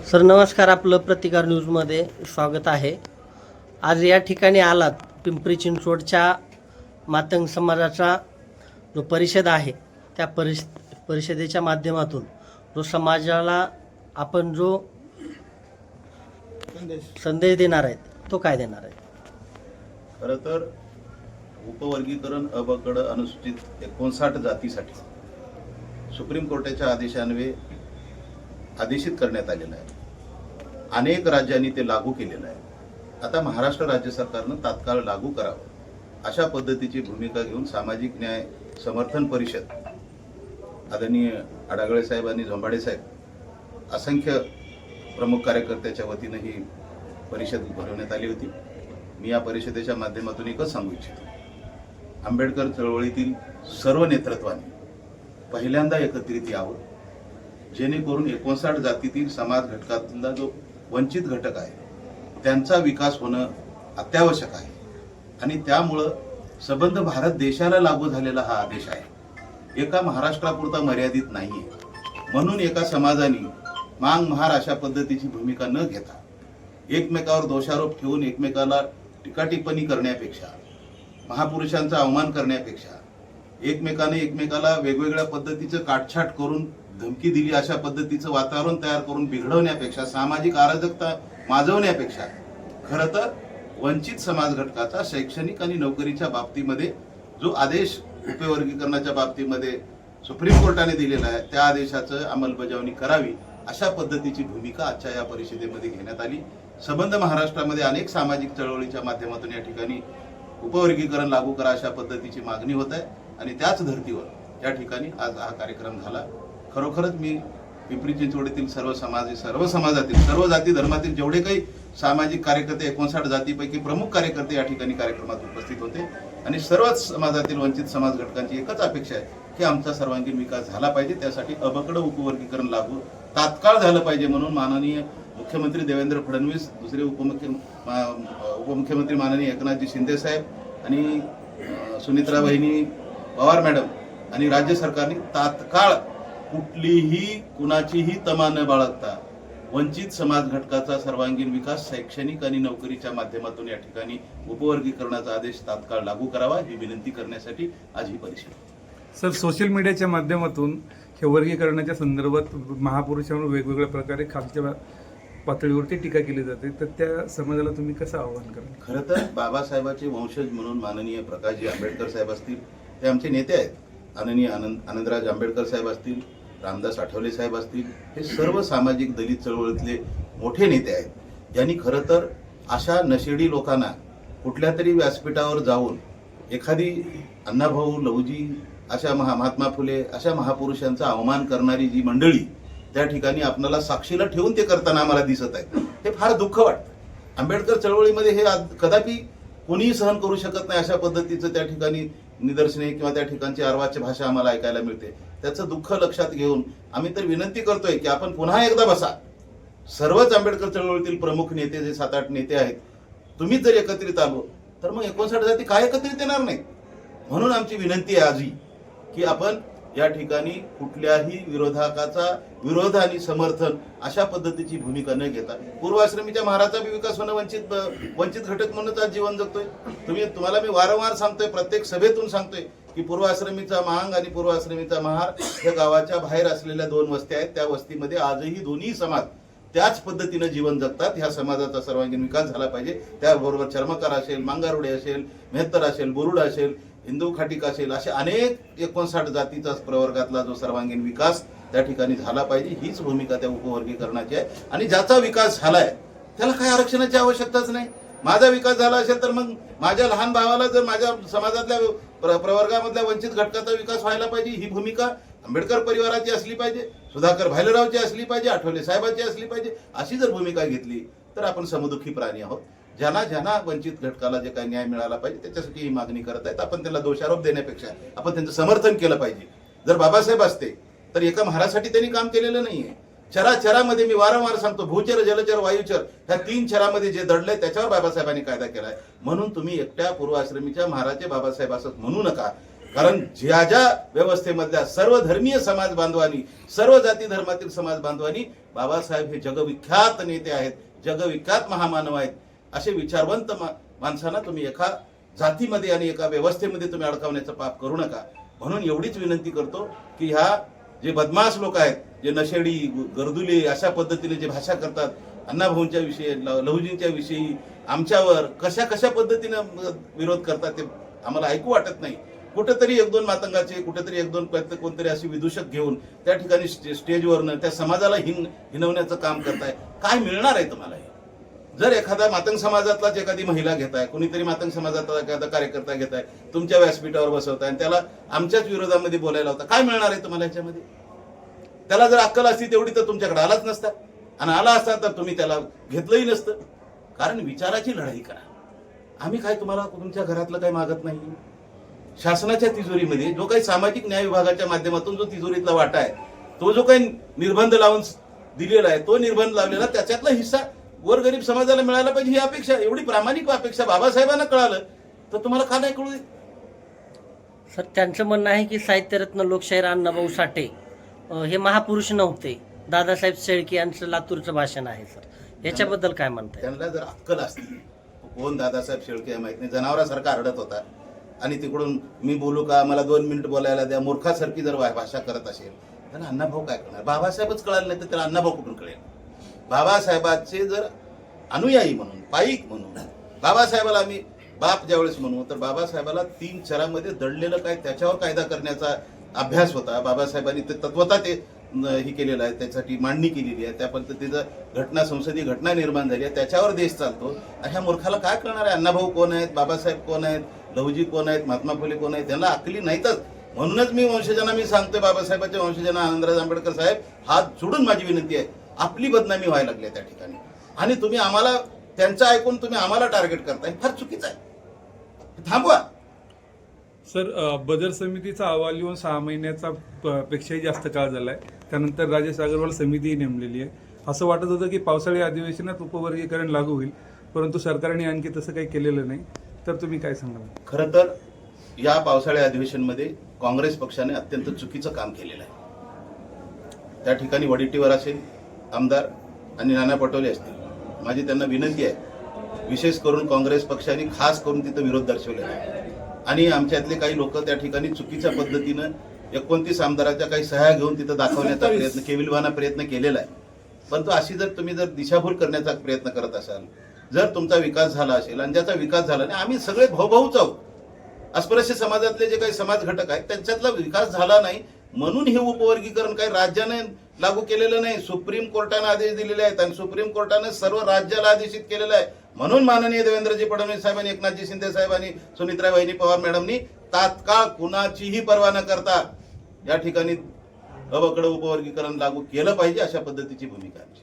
Sir नमस्कार, आपलं प्रतिकार न्यूजमध्ये स्वागत आहे। आज या ठिकाणी आलात पिंपरी चिंचवडच्या मातंग समाजाचा जो परिषद आहे त्या परिषदेच्या माध्यमातून जो समाजाला आपण जो संदेश देणार आहेत तो काय देणार आहे? खरं तर उपवर्गीकरण अबकड अनुसूचित 59 जातीसाठी सुप्रीम कोर्टाच्या आदेशान्वये आदेशित करण्यात आलेलं आहे। अनेक राज्यांनी ते लागू केलेलं आहे। आता महाराष्ट्र राज्य सरकारनं तात्काळ लागू करावं अशा पद्धतीची भूमिका घेऊन सामाजिक न्याय समर्थन परिषद आदरणीय अडागळे साहेब आणि झोंबाडे साहेब असंख्य प्रमुख कार्यकर्त्याच्या वतीनं ही परिषद भरवण्यात आली होती। मी या परिषदेच्या माध्यमातून एकच सांगू इच्छितो, आंबेडकर चळवळीतील सर्व नेतृत्वाने पहिल्यांदा एकत्रित यावं, जेणेकरून 59 जातीतील समाज घटकातला जो वंचित घटक आहे त्यांचा विकास होणं अत्यावश्यक आहे आणि त्यामुळं संबंध भारत देशाला लागू झालेला हा आदेश आहे, एका महाराष्ट्रापुरता मर्यादित नाहीये। म्हणून एका समाजाने मांग महार अशा पद्धतीची भूमिका न घेता एकमेकावर दोषारोप ठेवून एकमेकाला टीकाटिप्पणी करण्यापेक्षा, महापुरुषांचा अवमान करण्यापेक्षा, एकमेकाला वेगवेगळ्या पद्धतीचं काटछाट करून धमकी दिली अशा पद्धतीचं वातावरण तयार करून बिघडवण्यापेक्षा, सामाजिक अराजकता माजवण्यापेक्षा खरं तर वंचित समाज घटकाचा शैक्षणिक आणि नोकरीच्या बाबतीमध्ये जो आदेश उपवर्गीकरणाच्या बाबतीमध्ये सुप्रीम कोर्टाने दिलेला आहे त्या आदेशाचं अंमलबजावणी करावी अशा पद्धतीची भूमिका आजच्या या परिषदेमध्ये घेण्यात आली। संबंध महाराष्ट्रामध्ये अनेक सामाजिक चळवळीच्या माध्यमातून या ठिकाणी उपवर्गीकरण लागू करा अशा पद्धतीची मागणी होत आहे आणि त्याच धर्तीवर या ठिकाणी आज हा कार्यक्रम झाला। खरोखरच मी पिंपरी चिंचवडीतील सर्व समाजातील सर्व जाती धर्मातील जेवढे काही सामाजिक कार्यकर्ते 59 जातीपैकी प्रमुख कार्यकर्ते या ठिकाणी कार्यक्रमात उपस्थित होते आणि सर्वच समाजातील वंचित समाज घटकांची एकच अपेक्षा आहे की आमचा सर्वांगीण विकास झाला पाहिजे, त्यासाठी अबकड उपवर्गीकरण लागू तात्काळ झालं पाहिजे म्हणून माननीय मुख्यमंत्री देवेंद्र फडणवीस, दुसरे उपमुख्यमंत्री माननीय एकनाथजी शिंदे साहेब आणि सुनित्रा बहिणी पवार मॅडम आणि राज्य सरकारने तात्काळ कुठलीही कुणाचीही तमा न बाळगता वंचित समाज घटकाचा सर्वांगीण विकास शैक्षणिक आणि नोकरीच्या माध्यमातून या ठिकाणी उपवर्गीकरणाचा आदेश तात्काळ लागू करावा ही विनंती करण्यासाठी आज ही परिषद। सर, सोशल मीडियाच्या माध्यमातून हे वर्गीकरणाच्या संदर्भात महापुरुषांवर वेगवेगळ्या प्रकारे खालच्या पातळीवरती टीका केली जाते, तर त्या समाजाला तुम्ही कसं आवाहन कराल? खरं तर बाबासाहेबांचे वंशज म्हणून माननीय प्रकाशजी आंबेडकर साहेब असतील, ते आमचे नेते आहेत, आदरणीय आनंदराज आंबेडकर साहेब असतील, रामदास आठवले साहेब असतील, हे सर्व सामाजिक दलित चळवळीतले मोठे नेते आहेत। यांनी खरं तर अशा नशेडी लोकांना कुठल्या तरी व्यासपीठावर जाऊन एखादी अण्णाभाऊ, लहुजी, अशा महात्मा फुले अशा महापुरुषांचा अवमान करणारी जी मंडळी त्या ठिकाणी आपल्याला साक्षीला ठेवून ते करताना आम्हाला दिसत आहे, हे फार दुःख वाटतं। आंबेडकर चळवळीमध्ये हे कदापि कोणीही सहन करू शकत नाही अशा पद्धतीचं त्या ठिकाणी निदर्शने किंवा त्या ठिकाणची अर्वाच्य भाषा आम्हाला ऐकायला मिळते। त्याचं दुःख लक्षात घेऊन आम्ही तर विनंती करतोय की आपण पुन्हा एकदा बसा, सर्वच आंबेडकर चळवळीतील प्रमुख नेते जे 7-8 नेते आहेत, तुम्हीच जर एकत्रित आलो तर मग 59 जाती काय एकत्रित येणार नाही। म्हणून आमची विनंती आहे आजही की आपण या ठिकाणी कुठल्याही विरोधकाचा विरोध आणि समर्थन अशा पद्धतीची भूमिका न घेता पूर्वाश्रमीच्या महाराचा विकास होणं वंचित घटक म्हणूनच आज जीवन जगतोय। तुम्हाला मी वारंवार सांगतोय, प्रत्येक सभेतून सांगतोय की पूर्वाश्रमीचा महांग आणि पूर्वाश्रमीचा महार या गावाच्या बाहेर असलेल्या 2 वस्त्या आहेत, त्या वस्तीमध्ये आजही दोन्ही समाज त्याच पद्धतीनं जीवन जगतात। ह्या समाजाचा सर्वांगीण विकास झाला पाहिजे। त्याबरोबर चर्मकार असेल, मांगारुडे असेल, मेहतर असेल, बोरुड असेल, हिंदू खाटीक असेल, असे अनेक 59 जातीचा प्रवर्गातला जो सर्वांगीण विकास त्या ठिकाणी झाला पाहिजे, हीच भूमिका त्या उपवर्गीकरणाची आहे। आणि ज्याचा विकास झालाय त्याला काय आरक्षणाची आवश्यकताच नाही। माझा विकास झाला असेल तर मग माझ्या लहान भावाला जर माझ्या समाजातल्या प्रवर्गामधल्या वंचित घटकाचा विकास व्हायला पाहिजे, ही भूमिका आंबेडकर परिवाराची असली पाहिजे, सुधाकर भायलेरावची असली पाहिजे, आठवले साहेबांची असली पाहिजे। अशी जर भूमिका घेतली तर आपण समदुखी प्राणी आहोत। ज्यांना वंचित घटकाला जे काही न्याय मिळाला पाहिजे त्याच्यासाठी ही मागणी करत आहेत। आपण त्यांना दोषारोप देण्यापेक्षा आपण त्यांचं समर्थन केलं पाहिजे। जर बाबासाहेब असते तर एका महारासाठी त्यांनी काम केलेलं नाहीये। चरामध्ये मी वारंवार सांगतो, भूचर, जलचर, वायुचर ह्या 3 चरामध्ये जे दडलंय त्याच्यावर बाबासाहेबांनी कायदा केलाय। म्हणून तुम्ही एकट्या पूर्वाश्रमीच्या महाराचे बाबासाहेब असं म्हणू नका। कारण ज्या ज्या व्यवस्थेमधल्या सर्व धर्मीय समाज बांधवांनी, सर्व जाती धर्मातील समाज बांधवांनी बाबासाहेब हे जगविख्यात नेते आहेत, जगविख्यात महामानव आहेत, असे विचारवंत माणसांना तुम्ही एका जातीमध्ये आणि एका व्यवस्थेमध्ये तुम्ही अडकवण्याचं पाप करू नका. म्हणून एवढीच विनंती करतो की ह्या जे बदमाश लोक आहेत, जे नशेडी गर्दुले अशा पद्धतीने जे भाषा करतात, अण्णाभाऊंच्या विषयी, लहुजींच्या विषयी आमच्यावर कशा कशा पद्धतीनं विरोध करतात ते आम्हाला ऐकू वाटत नाही. कुठेतरी एक दोन मातंगाचे, कुठेतरी एक दोन कोणतरी अशी विदूषक घेऊन त्या ठिकाणी स्टेजवरनं त्या समाजाला हिनवण्याचं काम करताय. काय मिळणार आहे तुम्हाला? जर एखादा मातंग समाजातलाच एखादी महिला घेताय, कुणीतरी मातंग समाजातला एखादा कार्यकर्ता घेताय, तुमच्या व्यासपीठावर बसवताय आणि त्याला आमच्याच विरोधामध्ये बोलायला होता, काय मिळणार आहे तुम्हाला याच्यामध्ये? त्याला जर अक्कल असती तेवढी तर तुमच्याकडे आलाच नसता, आणि आला असता तर तुम्ही त्याला घेतलंही नसतं. कारण विचाराची लढाई करा. आम्ही काय तुम्हाला तुमच्या घरातलं काही मागत नाही. शासनाच्या तिजोरीमध्ये जो काही सामाजिक न्याय विभागाच्या माध्यमातून जो तिजोरीतला वाटा आहे, तो जो काही निर्बंध लावून दिलेला आहे, तो निर्बंध लावलेला त्याच्यातला हिस्सा गोरगरीब समाजाला मिळायला पाहिजे ही अपेक्षा, एवढी प्रामाणिक अपेक्षा बाबासाहेबांना कळालं तर तुम्हाला का नाही कळू दे? सर, त्यांचं म्हणणं आहे की साहित्यरत्न लोकशाहीर अण्णाभाऊ साठे हे महापुरुष नव्हते. दादासाहेब शेळके यांचं लातूरचं भाषण आहे. सर, याच्याबद्दल काय म्हणताय? त्यांना जर अक्कल असती, कोण दादासाहेब शेळके आहे माहित नाही, जनावरासारखा आरडत होता आणि तिकडून मी बोलू का, मला 2 मिनिट बोलायला द्या, मूर्खासारखी जर भाषा करत असेल त्याला अण्णाभाऊ काय करणार? बाबासाहेबच कळाले नाही तर त्याला अण्णाभाऊ कुठून कळेल? बाबासाहेबांचे जर अनुयायी म्हणून, पाईक म्हणून बाबासाहेबाला आम्ही बाप ज्यावेळेस म्हणू, तर बाबासाहेबाला 3 चरामध्ये दडलेलं काय त्याच्यावर कायदा करण्याचा अभ्यास होता. बाबासाहेबांनी ते तत्वता ते हे केलेलं आहे, त्यासाठी मांडणी केलेली आहे, त्या पद्धतीचं संसदीय घटना निर्माण झाली आहे, त्याच्यावर देश चालतो. आणि ह्या मूर्खाला काय करणार आहे? अण्णाभाऊ कोण आहेत, बाबासाहेब कोण आहेत, लहुजी कोण आहेत, महात्मा फुले कोण आहेत, त्यांना अकली नाहीतच. म्हणूनच मी वंशजांना मी सांगतोय, बाबासाहेबांच्या वंशजांना, आनंदराज आंबेडकर साहेब, हात जोडून माझी विनंती आहे, आपली बदनामी व्हायला लागली त्या ठिकाणी, आणि तुम्ही आम्हाला त्यांचं ऐकून तुम्ही आम्हाला टार्गेट करताय, फार चुकीचं आहे. थांबवा. सर, बदर समितीचा अहवाल येऊन 6 महिन्याचा पेक्षाही जास्त काळ झालाय. त्यानंतर राजेश अग्रवाल समितीही नेमलेली आहे. असं वाटत होतं की पावसाळी अधिवेशनात उपवर्गीकरण लागू होईल, परंतु सरकारने आणखी तसं काही केलेलं नाही. तर तुम्ही काय सांगाल? खरं तर या पावसाळी अधिवेशनमध्ये काँग्रेस पक्षाने अत्यंत चुकीचं काम केलेलं आहे. त्या ठिकाणी वडेट्टीवार असेल, आमदार आणि नाना पटोले असतील, माझी त्यांना विनंती आहे, विशेष करून काँग्रेस पक्षाने खास करून तिथं विरोध दर्शवलेला आहे. आणि आमच्यातले काही लोक त्या ठिकाणी चुकीच्या पद्धतीनं 29 आमदाराच्या काही सह्या घेऊन तिथं दाखवण्याचा प्रयत्न, केविलवाना प्रयत्न केलेला आहे. परंतु अशी जर तुम्ही जर दिशाभूल करण्याचा प्रयत्न करत असाल, जर तुमचा विकास झाला असेल आणि ज्याचा विकास झाला नाही, आम्ही सगळे भाऊभाऊच आहोत, अस्पृश्य समाजातले जे काही समाज घटक आहेत त्यांच्यातला विकास झाला नाही म्हणून हे उपवर्गीकरण काही राज्याने लागू केलेलं नाही, सुप्रीम कोर्टाने आदेश दिलेले आहेत आणि सुप्रीम कोर्टाने सर्व राज्याला आदेशित केलेलं आहे. म्हणून माननीय देवेंद्रजी फडणवीस साहेबांनी, एकनाथजी शिंदे साहेबांनी, सुनित्रा वहिनी पवार मॅडमनी तात्काळ कुणाचीही पर्वा न करता या ठिकाणी अवकडं उपवर्गीकरण लागू केलं पाहिजे, अशा पद्धतीची भूमिका आमची.